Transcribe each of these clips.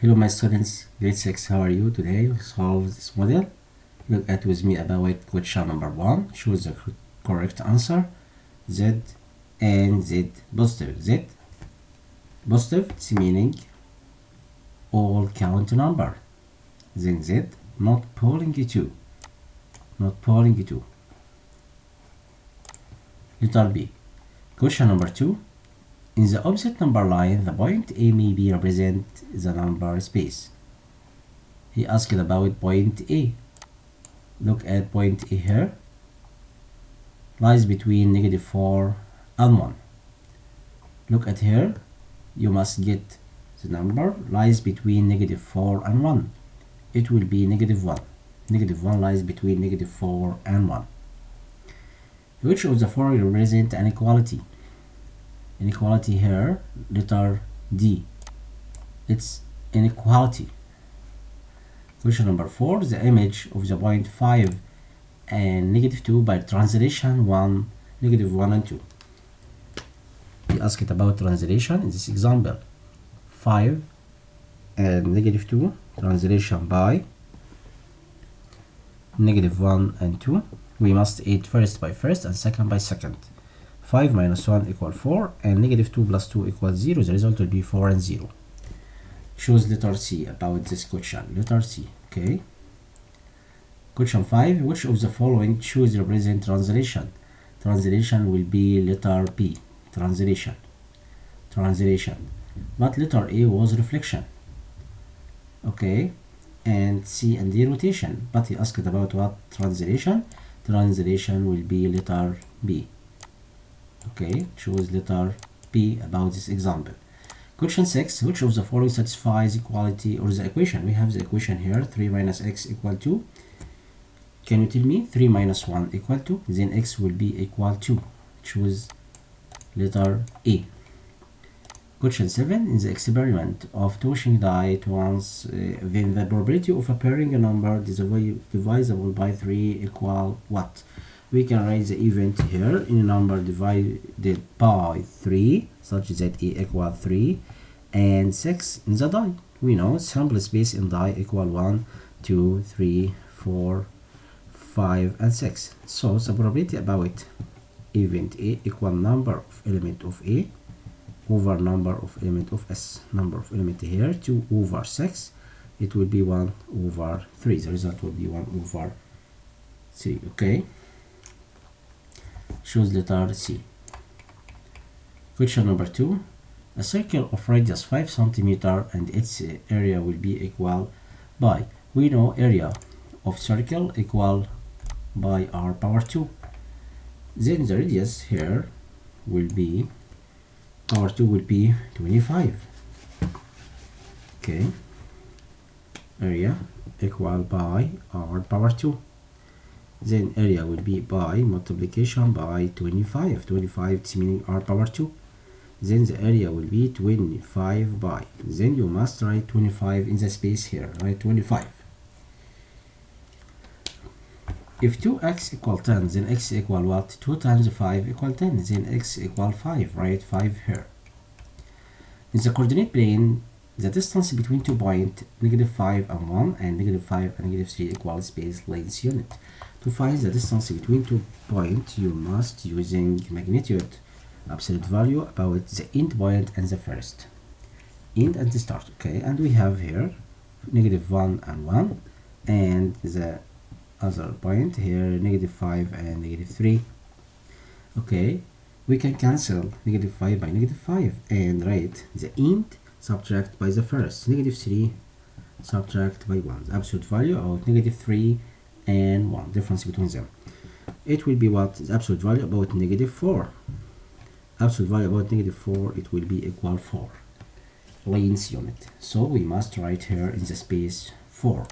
Hello my students, grade 6, how are you? Today we solve this model. Look at with me about question number 1. Choose the correct answer. Z and Z positive. Z positive, it's meaning all count number. Then Z not polling 2. Not polling 2. Letter B. Question number 2. In the opposite number line, the point A may be represent the number space. He asked about point A. Look at point A here. Lies between -4 and 1. Look at here. You must get the number lies between -4 and 1. It will be -1. -1 lies between -4 and 1. Which of the following represent an equality? Inequality here, letter D. It's inequality. Question number 4. The image of the point 5 and -2 by translation 1, -1 and 2. We asked about translation in this example. 5 and -2 translation by -1 and 2. We must add first by first and second by second. 5 minus 1 equals 4 and -2 plus 2 equals 0. The result will be 4 and 0. Choose letter C about this question. Letter C. Okay. Question 5. Which of the following choose represent translation? Translation will be letter B. Translation. Translation. But letter A was reflection. Okay. And C and D rotation. But he asked about what? Translation. Translation will be letter B. Okay, choose letter B about this example. Question 6. Which of the following satisfies equality or the equation? We have the equation here. 3 minus x equal 2. Can you tell me 3 minus 1 equal 2? Then x will be equal to. Choose letter A. Question 7. In the experiment of tossing die at once, then the probability of appearing a number divisible by 3 equal what? We can write the event here in a number divided by 3 such that A equal 3 and 6 in the die. We know sample space in die equal 1, 2, 3, 4, 5 and 6. So the probability about event A equal number of element of A over number of element of S. Number of element here 2 over 6. It will be 1 over 3. The result will be 1 over 3. Okay. Choose letter C. Question number 2. A circle of radius 5 cm and its area will be equal by. We know area of circle equal by r power 2. Then the radius here will be power 2 will be 25. Okay. Area equal by r power 2. Then area will be by multiplication by 25. 25 it's meaning r power 2. Then the area will be 25 by. Then you must write 25 in the space here. Write 25. If 2x equal 10, then x equal what? 2 times 5 equal 10. Then x equal 5. Write 5 here. In the coordinate plane, the distance between 2 points, -5 and 1, and -5 and -3 equal space length unit. To find the distance between 2 points, you must using magnitude absolute value about the end point and the first. End and the start. Okay, and we have here -1 and 1, and the other point here -5 and -3. Okay, we can cancel -5 by -5 and write the end subtract by the first. -3 subtract by 1. The absolute value of -3 and 1. Difference between them. It will be what? The absolute value about -4. Absolute value about -4, it will be equal 4. Length unit. So we must write here in the space 4.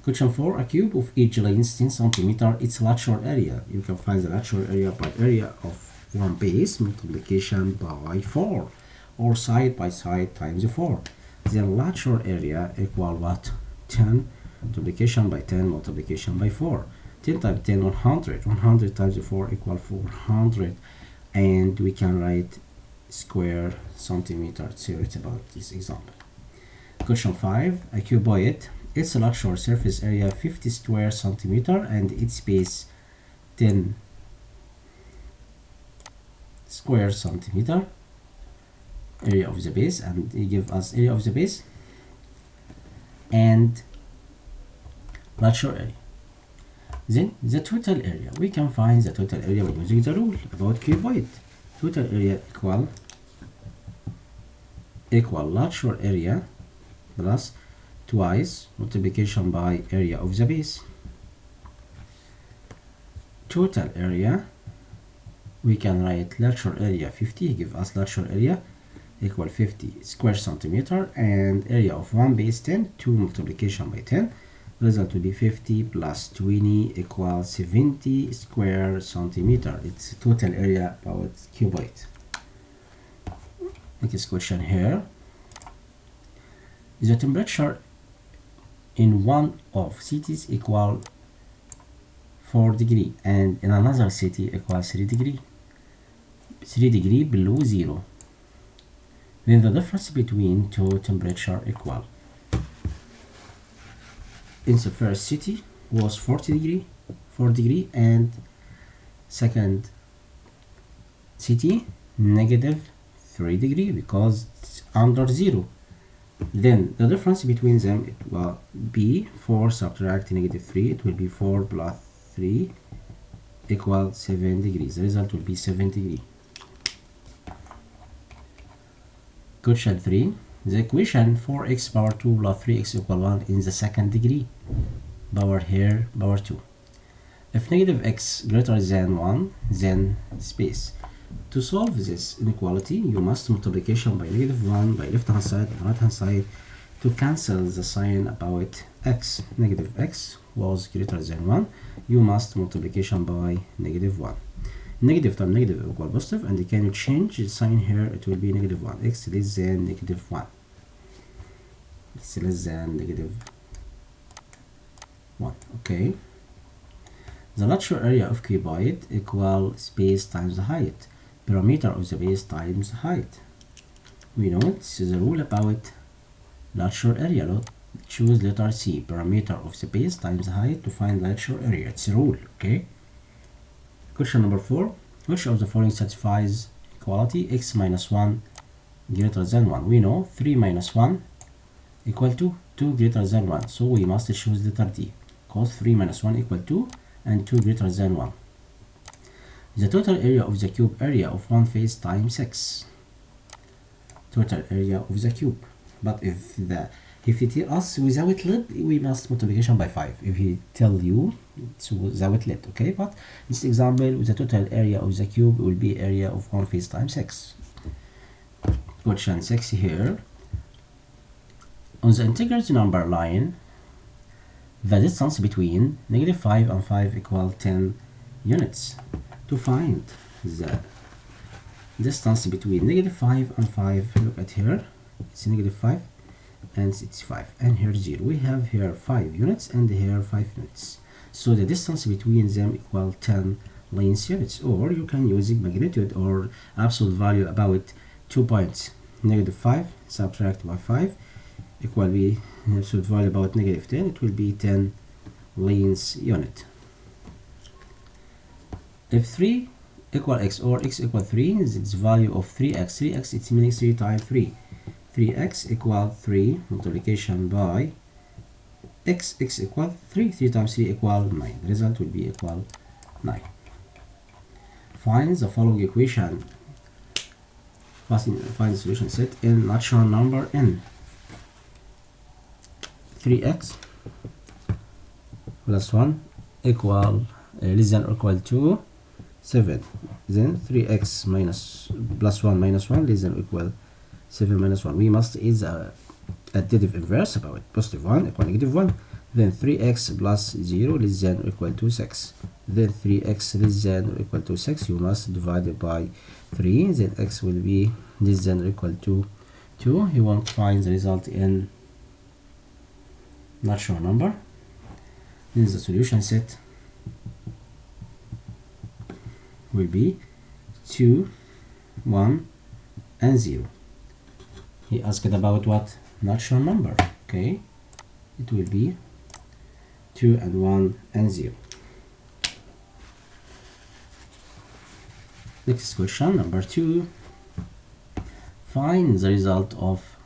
Question 4. A cube of each length 10 cm, its lateral area. You can find the lateral area by area of one base multiplication by 4. Or side by side times 4. The lateral area equal what? 10 multiplication by 10 multiplication by 4. 10 times 10, 100. 100 times 4 equal 400. And we can write square centimeter. Let's see about this example. Question 5. A cuboid, its lateral surface area 50 square centimeter and its base 10 square centimeter. Area of the base, and they give us area of the base and lateral area. Then the total area, we can find the total area by using the rule about cuboid. Total area equal lateral area plus twice multiplication by area of the base. Total area, we can write lateral area 50, give us lateral area equal 50 square centimeter, and area of 1 base 10, 2 multiplication by 10, result will be 50 plus 20 equals 70 square centimeter. It's total area about cuboid. Next question here. The temperature in one of cities equal 4 degree and in another city equals 3 degree. 3 degree below 0. Then the difference between two temperature equal. In the first city was 4 degree, and second city -3 degree because it's under 0. Then the difference between them, it will be 4 subtract -3, it will be 4 plus 3 equal 7 degrees. The result will be 7 degrees. Question 3. The equation 4x power 2 plus 3x equal 1 in the second degree. Power here, power 2. If negative x greater than 1, then space. To solve this inequality, you must multiplication by -1 by left hand side and right hand side to cancel the sign about x. Negative x was greater than 1. You must multiplication by -1. Negative times negative equal positive, and can you change the sign here? It will be -1. X less than -1. X less than -1. Okay. The lateral area of cuboid equal space times the height. Perimeter of the base times height. We know this is a rule about lateral area. Choose letter C. Perimeter of the base times height to find lateral area. It's a rule. Okay. Question number 4. Which of the following satisfies equality? X minus 1 greater than 1. We know 3 minus 1 equal to 2 greater than 1. So we must choose letter D. Because 3 minus 1 equal 2 and 2 greater than 1. The total area of the cube area of one face times x. Total area of the cube. But if he tell us without lid, we must multiplication by 5. If he tell you it's without lid, okay? But in this example, the total area of the cube will be area of one face times x. Question 6 here. On the integer number line, the distance between -5 and 5 equal 10 units. To find the distance between -5 and 5, look at here, it's -5 and it's 5, and here 0. We have here 5 units and here 5 units. So the distance between them equal 10 length units, or you can use magnitude or absolute value about 2 points. -5 subtract by 5 equal be absolute value about -10. It will be 10 length unit. If 3 equal x or x equal 3, it's value of 3x. 3x, it's meaning 3 times 3. 3x equal 3 multiplication by x equal 3. 3 times 3 equal 9. The result will be equal 9. Find the following equation. Find the solution set in natural number n. 3x plus 1 equal less than or equal to 7. Then 3x plus 1 minus 1 less than or equal 7 minus 1. We must is a additive inverse about positive 1 equal -1. Then 3x plus 0 less than or equal to 6. Then 3x less than or equal to 6. You must divide it by 3. Then x will be less than or equal to 2. You want to find the result in natural number. Then the solution set will be 2, 1, and 0. He asked about what? Natural number. Okay, it will be 2 and 1 and 0. Next question, number 2. Find the result of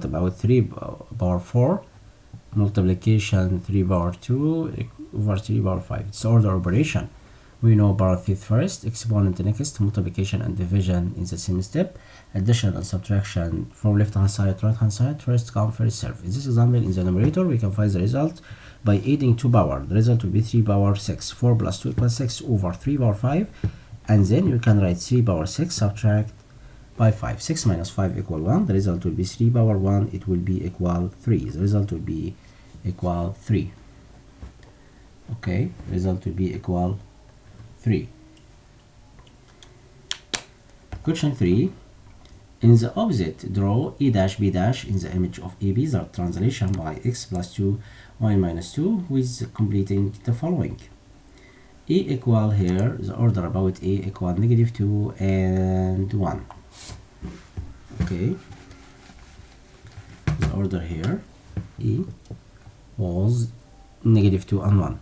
about 3 power 4 multiplication 3 power 2 over 3 power 5. It's order operation. We know power fifth first, exponent next, multiplication and division in the same step, addition and subtraction from left hand side to right hand side, first come first serve. In this example, in the numerator we can find the result by adding 2 power. The result will be 3 power 6. 4 plus 2 equals 6 over 3 power 5, and then you can write 3 power 6 subtract by 5. 6 minus 5 equal 1. The result will be 3 power 1. It will be equal 3. The result will be equal 3. Okay, result will be equal 3. Question 3. In the opposite, draw A dash B dash in the image of AB, the translation by x plus 2, y minus 2, with completing the following. A equal here, the order about A equal negative 2 and 1. Okay, the order here, E was negative 2 and 1.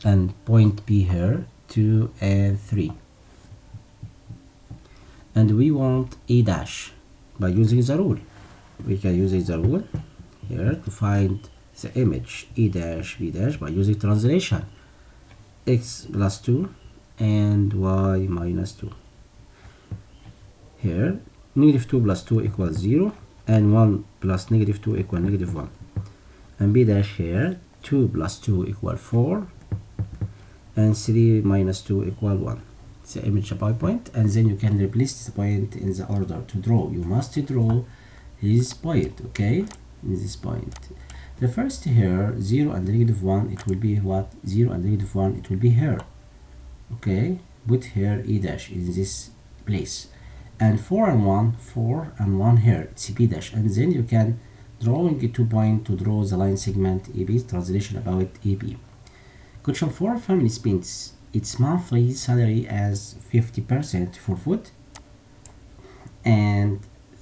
And point B here, 2 and 3. And we want A dash by using the rule. We can use the rule here to find the image A dash B dash by using translation. X plus 2 and y minus 2. Here, negative 2 plus 2 equals 0, and 1 plus negative 2 equals negative 1. And B dash here, 2 plus 2 equals 4, and 3 minus 2 equals 1. It's the image by point, and then you can replace the point in the order to draw. You must draw his point, okay? In this point. The first here, 0 and negative 1, it will be what? 0 and negative 1, it will be here. Okay? Put here A dash in this place. And 4 and 1 here, it's B dash. And then you can drawing a 2 point to draw the line segment AB, translation about AB. Question 4, family spends its monthly salary as 50% for food and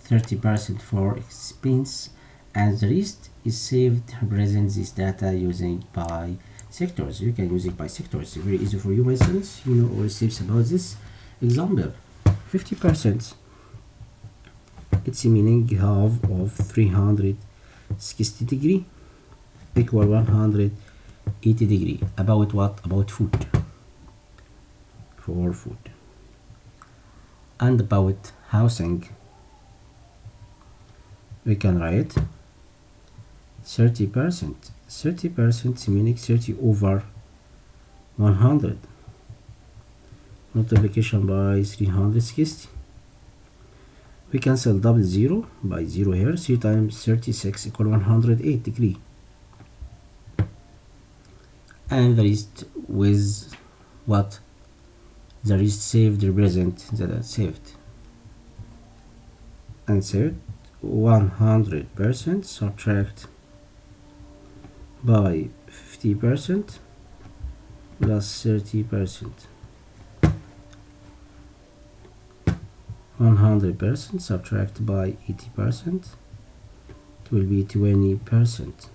30% for expense, and the rest is saved. Represent this data using by sectors. You can use it by sectors. It's very easy for you, my students. You know all steps about this example. 50%, it's meaning half of 360 degree equal 180 degree. About what? About food. For food. And about housing, we can write 30%. 30% meaning 30 over 100. Multiplication by 360. We cancel double 0 by 0 here. 3 times 36 equal 108 degree. And the rest with what? The rest saved represent the saved. And saved 100% subtract by 50% plus 30%. 100% subtract by 80%, it will be 20%.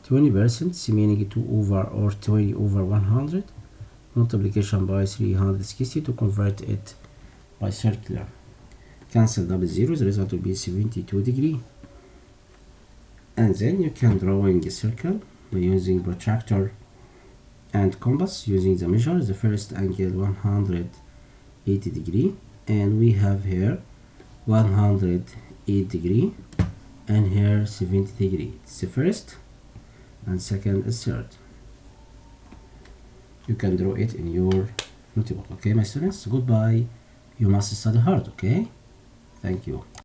20% meaning 2 over or 20 over 100. Multiplication by 360 to convert it by circular. Cancel double zeros, the result will be 72 degree. And then you can drawing a circle by using protractor and compass, using the measure. The first angle 180 degree, and we have here 108 degree, and here 70 degree. It's the first, and second is third. You can draw it in your notebook. Okay, my students, goodbye. You must study hard, okay? Thank you.